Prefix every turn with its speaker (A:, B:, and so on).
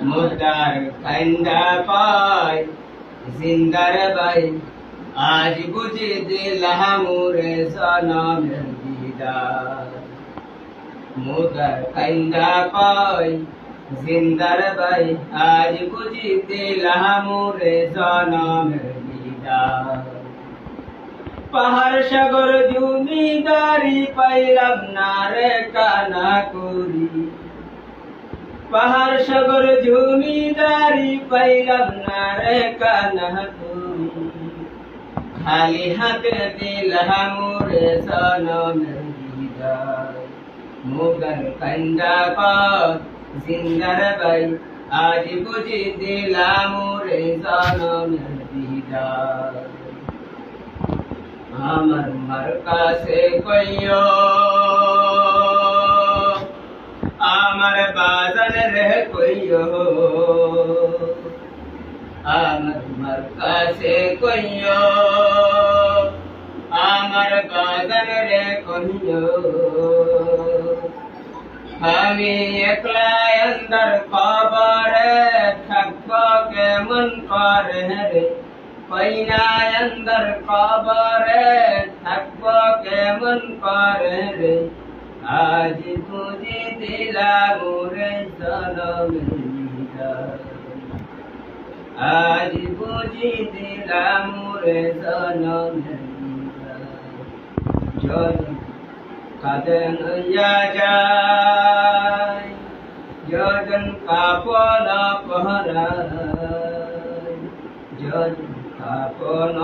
A: মুদার কান্দা পায় জিন্দার বাই আজ বুঝে দিলাম মোরে জনমের দিদার মুদার কান্দা পায় জিন্দার বাই আজ বুঝে দিলাম মোরে জনমের দিদার পাহাড় সাগর জমিদারি পাইলাম না রে কানা করি পাহাড় সাগর জমিদারি পাইলাম না রে কানা করি খালি হাতে দিলাম মোরে জনমের দিদার মুগার কান্দা পাত জিন্দার বাই আজ বুঝি দিলাম মোরে জনমের দিদার আমার মার কাছে কইও আমার বাজান রে কইও আমার মার কাছে কইও আমার বাজান রে কইও আমি একলা অন্দর কবরে থাকব কেমন করে রে কইনা অন্দর কবরে থাকব কেমন করে রে আজ বুঝি দিলাম মোরে জনমের দিদার আজ বুঝি দিলাম মোরে জনমের দিদার জন কাঁদন যায় যজন কাপন পহরায় যজন কাপন